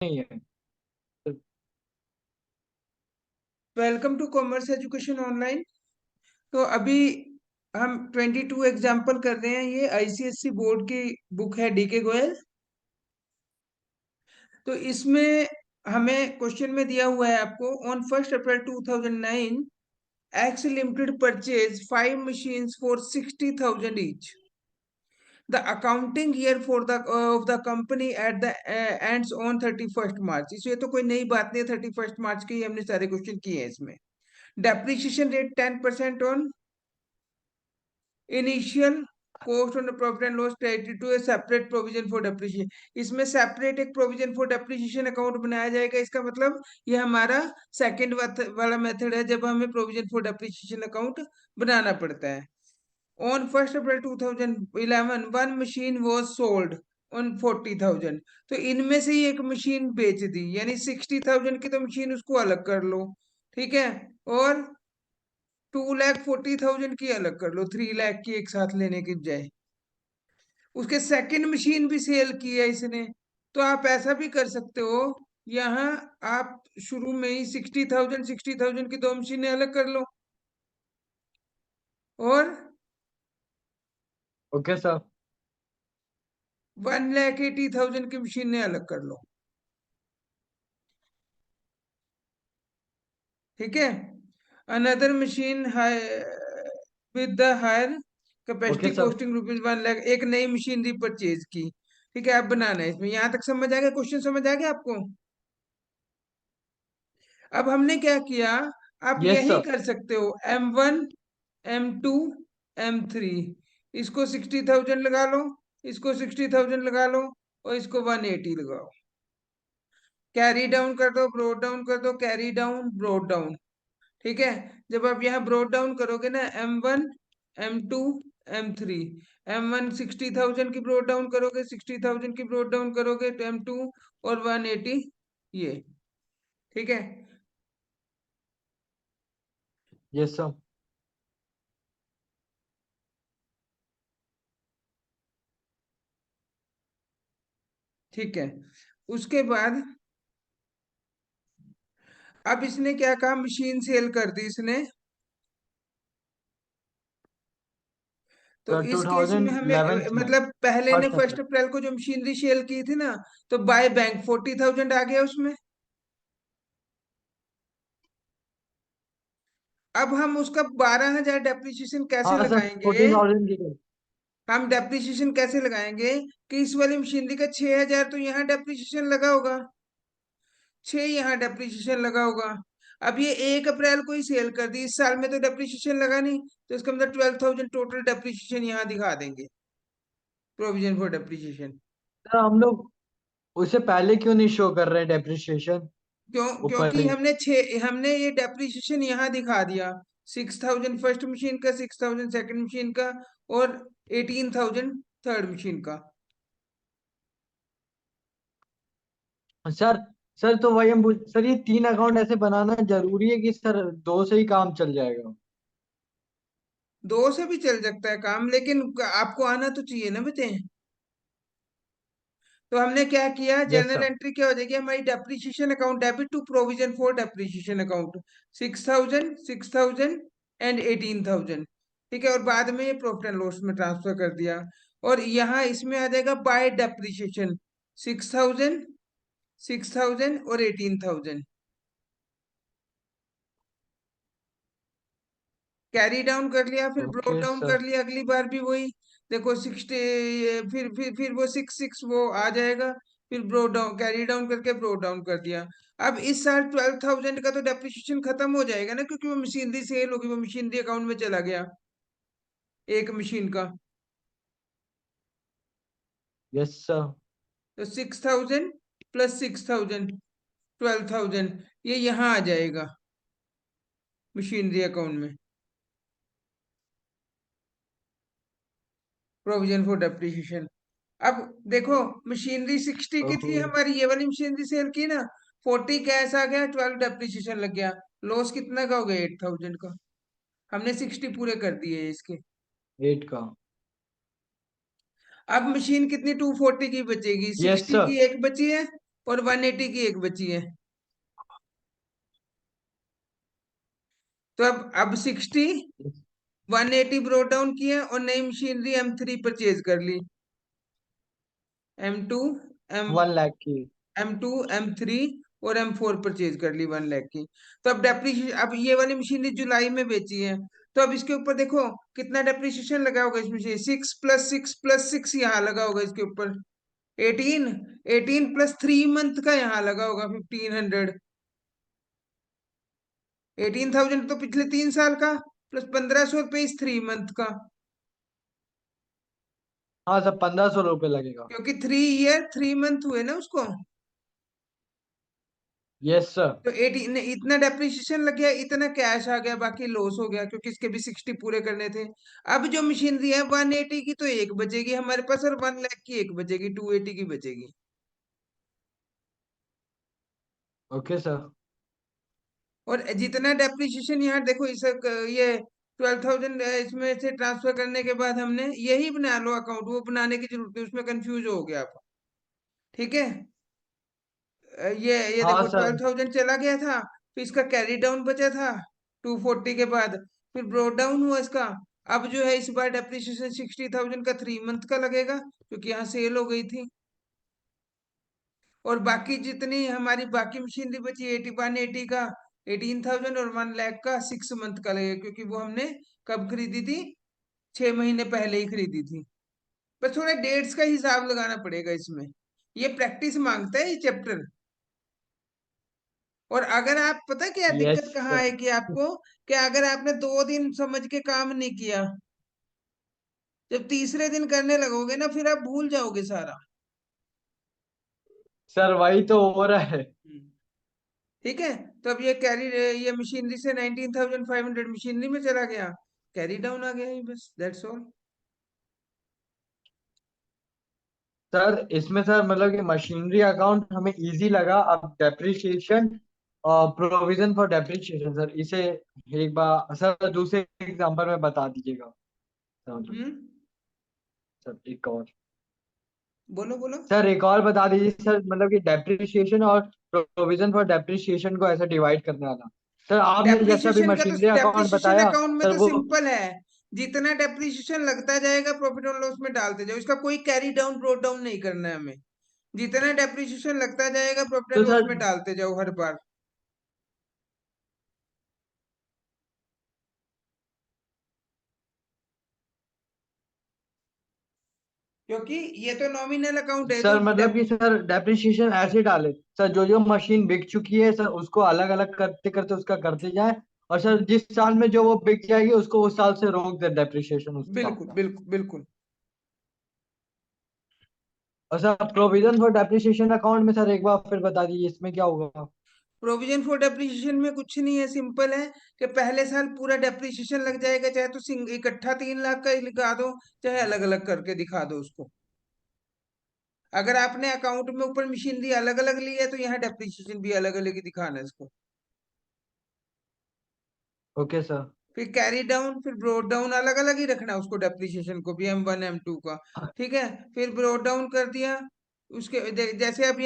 नहीं है। Welcome to commerce education online. तो अभी हम 22 एग्जाम्पल कर रहे हैं। ये आईसीएससी बोर्ड की बुक है, डीके गोयल। तो इसमें हमें क्वेश्चन में दिया हुआ है आपको, on 1 April 2009 X limited purchase 5 machines for 60,000 each. The accounting year for the of the company at the ends on 31 March. इसमें तो कोई नई बात नहीं है, 31 मार्च के ही हमने सारे क्वेश्चन किए हैं इसमें। Depreciation rate 10% on initial cost on profit and loss credit to a separate provision for depreciation. इसमें सेपरेट एक प्रोविजन फॉर डेप्रिसिएशन अकाउंट बनाया जाएगा। इसका मतलब ये हमारा सेकंड वाला मेथड है, जब हमें प्रोविजन फॉर डेप्रिसिएशन अकाउंट बनाना पड़ता है। On 1 April 2011 one machine was sold on 40,000। तो इनमें से ही एक मशीन बेच दी, यानी 60,000 की तो मशीन उसको अलग कर लो, ठीक है। और 2,40,000 की अलग कर लो, 3 लाख की एक साथ लेने की बजाय। उसके सेकंड मशीन भी सेल की है इसने। तो आप ऐसा भी कर सकते हो, यहाँ आप शुरू में ही 60,000 की 2 मशीनें अलग कर लो, और ओके सर। 1,80,000 की मशीनें अलग कर लो, ठीक है। Another machine with the higher okay capacity sir. Costing ₹1 lakh, एक नई मशीनरी परचेज की, ठीक है। आप बनाना है इसमें। यहाँ तक समझ आ गया? क्वेश्चन समझ आ गया आपको? अब हमने क्या किया, आप यस यही सर। कर सकते हो, M1 M2 M3, इसको 60,000 लगा लो, इसको 60,000 लगा लो, और इसको 180 लगाओ। कैरी डाउन कर दो, ब्रोड डाउन कर दो, कैरी डाउन ब्रोड डाउन, ठीक है। जब आप यहाँ ब्रोड डाउन करोगे ना, M1 M2 M3, M1 60,000 की ब्रोड डाउन करोगे, 60,000 की ब्रोड डाउन करोगे तो M2 और 180, ये, ठीक है। Yes sir. ठीक है, उसके बाद अब इसने क्या कहा, मशीन सेल कर दी इसने। तो सर इस केस में हमें 2011 में, मतलब पहले ने फर्स्ट फर्स्ट अप्रैल। अप्रैल को जो मशीनरी सेल की थी ना, तो बाय बैंक 40,000 आ गया उसमें। अब हम उसका 12,000 डेप्रिसिएशन कैसे हाँ सर, लगाएंगे? 14,000 की। हम डेप्रिसिएशन कैसे लगाएंगे कि इस वाली मशीनरी का 6,000 तो यहाँ डेप्रिसिएशन लगा होगा, 6 यहाँ डेप्रिसिएशन लगा होगा। अब ये 1 अप्रैल को ही सेल कर दी, इस साल में तो डेप्रिसिएशन लगा नहीं, तो इसका मतलब 12,000 टोटल डेप्रिसिएशन यहाँ दिखा देंगे, प्रोविजन फॉर डेप्रिसिएशन। सर हम लोग उससे पहले क्यों नहीं शो कर रहे हैं डेप्रिसिएशन? क्यों? ऊपर क्योंकि ही। हमने ये डेप्रिसिएशन यहाँ दिखा दिया, 6,000 फर्स्ट मशीन का, 6,000 सेकंड मशीन का, और 18,000 थर्ड मशीन का। सर सर तो वही सर ये 3 अकाउंट ऐसे बनाना जरूरी है कि सर दो से ही काम चल जाएगा? दो से भी चल सकता है काम, लेकिन आपको आना तो चाहिए ना बेटे। तो हमने क्या किया, यस जनरल सर। एंट्री क्या हो जाएगी हमारी, depreciation account debit to provision for depreciation account, 6,000 6,000 and 18,000, ठीक है। और बाद में ये प्रॉफिट एंड लॉस में ट्रांसफर कर दिया। और यहाँ इसमें आ जाएगा बाय डेप्रिसिएशन, 6,000 6,000 और 18,000। कैरी डाउन कर लिया, फिर ब्रोड ओके डाउन सर। कर लिया, अगली बार भी वही। देखो 60, फिर वो 6 6 वो आ जाएगा। फिर ब्रोड डाउन, कैरी डाउन करके ब्रोड डाउन कर दिया। अब इस साल 12,000 का तो डेप्रिसिएशन खत्म हो जाएगा ना, क्योंकि वो मशीनरी सेल होगी, वो मशीनरी अकाउंट में चला गया, एक मशीन का। Yes sir. तो 6,000 प्लस 6,000, 12,000, ये यहाँ आ जाएगा मशीनरी अकाउंट में, प्रोविजन फॉर डेप्रिसिएशन। अब देखो, मशीनरी 60 की थी ओह। हमारी, ये वाली मशीनरी सेल की ना, 40 कैश आ गया, 12 डेप्रिसिएशन लग गया। लॉस कितना का हो गया? 8,000 का। हमने 60 पूरे कर दिए इसके। 8 का। अब मशीन कितनी 240 की बचेगी, यस 60 सर। की एक बची है, और 180 की एक बची है। तो अब 60 180 ब्रोट डाउन किए और नई मशीनरी M3 परचेज कर ली। M2 M 1 लाख की। M2 M3 और M4 परचेज कर ली 1 लाख की। तो अब डेप्रीशिएशन, अब ये वाली मशीनरी जुलाई में बेची है, तो अब इसके ऊपर देखो कितना डेप्रीशिएशन लगा होगा इसमें से, 6 + 6 + 6 यहाँ लगा होगा इसके ऊपर, 18, 18 + 3 मंथ का यहाँ लगा होगा 1500। 18,000 तो पिछले 3 साल का, प्लस 1500 रुपये इस 3 मंथ का, हाँ सर, 1500 रुपये लगेगा। क्योंकि 3 ईयर 3 मंथ हुए ना उसको। Yes sir. तो 18, इतना डेप्रिसिएशन लग गया, इतना कैश आ गया, बाकी लॉस हो गया क्योंकि इसके भी 60 पूरे करने थे। अब जो मशीनरी है 180 की तो एक बचेगी हमारे पास, और 1 लाख की एक बचेगी, 280 की बचेगी। Okay sir. और जितना डेप्रिसिएशन यहाँ देखो इस ये 12,000 इसमें से ट्रांसफर करने के बाद हमने यही बना लो अकाउंट, वो बनाने की जरूरत है, उसमें कंफ्यूज हो गया आप। ठीक है। ये हाँ देखो सर। 12,000 चला गया था, फिर इसका कैरी डाउन बचा था 240 के बाद, फिर ब्रोड डाउन हुआ इसका। अब जो है इस बार डेप्रिसिएशन 60,000 का 3 मंथ का लगेगा, क्योंकि यहाँ सेल हो गई थी। और बाकी जितनी हमारी बाकी मशीनरी बची 180 का 18,000, और 1 लाख का 6 मंथ का लगेगा, क्योंकि वो हमने कब खरीदी थी, 6 महीने पहले ही खरीदी थी। बस थोड़ा डेट्स का हिसाब लगाना पड़ेगा इसमें, ये प्रैक्टिस मांगता है ये चैप्टर। और अगर आप, पता क्या यस दिक्कत कहाँ सर। है कि आपको, कि अगर आपने 2 दिन समझ के काम नहीं किया, जब तीसरे दिन करने लगोगे ना फिर आप भूल जाओगे सारा। सर वही तो हो रहा है। हम्म। ठीक है। तो अब ये मशीनरी से 19,500 मशीनरी में चला गया, कैरी डाउन आ गया, ही बस दैट्स ऑल। सर इसमें सर मतलब कि मशीनरी अकाउंट हमें इजी लगा। अब depreciation, provision for depreciation sir, इसे एक बार सर दूसरे एग्जांपल में बता दीजिएगा सर। हम्म। सर एक और, बोलो बोलो। सर एक और बता दीजिए सर, मतलब कि डेप्रिसिएशन और प्रोविजन फॉर डेप्रिसिएशन को ऐसा डिवाइड करने वाला। सर आपने जैसा भी डेप्रीशिएशन का तो मशीनरी अकाउंट डेप्रीशिएशन बताया अकाउंट में सर तो वो। सिंपल है, जितना डेप्रीशिएशन लगता जाएगा प्रॉफिट और लॉस में डालते जाओ, इसका कोई कैरी डाउन ब्रोट डाउन नहीं करना है हमें। जितना डेप्रीशिएशन लगता जाएगा प्रॉफिट तो एंड लॉस सर, में डालते जाओ हर बार। क्योंकि ये तो नॉमिनल अकाउंट है तो सर मतलब कि सर डेप्रिसिएशन ऐसे डाले सर, जो जो मशीन बिक चुकी है सर उसको अलग अलग करते करते उसका करते जाए, और सर जिस साल में जो वो बिक जाएगी उसको उस साल से रोक दे डेप्रिसिएशन उसका। बिल्कुल बिल्कुल बिल्कुल। और sir provision for depreciation account में सर एक बार फिर बता दीजिए इसमें क्या होगा। प्रोविजन फॉर डेप्रीशिएशन में कुछ नहीं है, सिंपल है कि पहले साल पूरा डेप्रीशिएशन लग जाएगा, चाहे तो इकट्ठा 3 लाख का ही लिखा दो, चाहे अलग अलग करके दिखा दो उसको। अगर आपने अकाउंट में ऊपर मशीनरी अलग अलग ली है तो यहाँ डेप्रीशिएशन भी अलग अलग ही दिखाना है इसको। Okay sir. फिर कैरी डाउन फिर ब्रोड डाउन अलग अलग ही रखना है उसको, डेप्रीशिएशन को भी M1 M2 का। ठीक है। फिर ब्रोड डाउन कर दिया उसके जैसे अब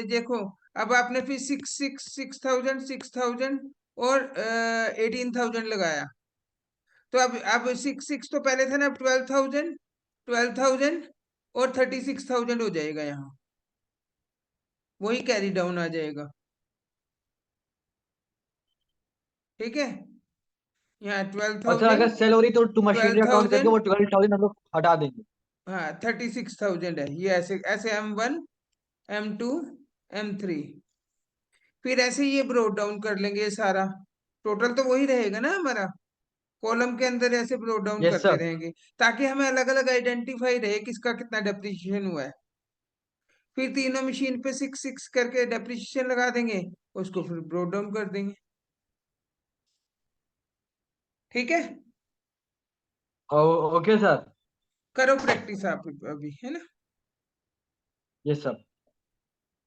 देखो, अब आपने फिर 6,000 और 18,000 लगाया, तो अब 6 तो पहले था ना, अब 12,000 और 36,000 हो जाएगा यहाँ, वही कैरी डाउन आ जाएगा। ठीक है। यहाँ ट्वेल्व और सर अगर थाउजेंड सेल हो रही तो टू ट्वेल्व मशीनरी अकाउंट करके थाउजेंड वो 12,000 हम लोग हटा देंगे। हाँ 36,000 है ये, ऐसे ऐसे M1 M2 M3, फिर ऐसे ही ये ब्रोड डाउन कर लेंगे ये सारा, टोटल तो वही रहेगा ना हमारा, कॉलम के अंदर ऐसे ब्रोड डाउन यस करते सर। रहेंगे, ताकि हमें अलग अलग आइडेंटिफाई रहे किसका कितना डेप्रिसिएशन हुआ है। फिर तीनों मशीन पे 6 6 करके डेप्रिसिएशन लगा देंगे, उसको फिर ब्रोड डाउन कर देंगे। ठीक है। Okay sir. करो प्रैक्टिस आप अभी, है ना। Yes sir.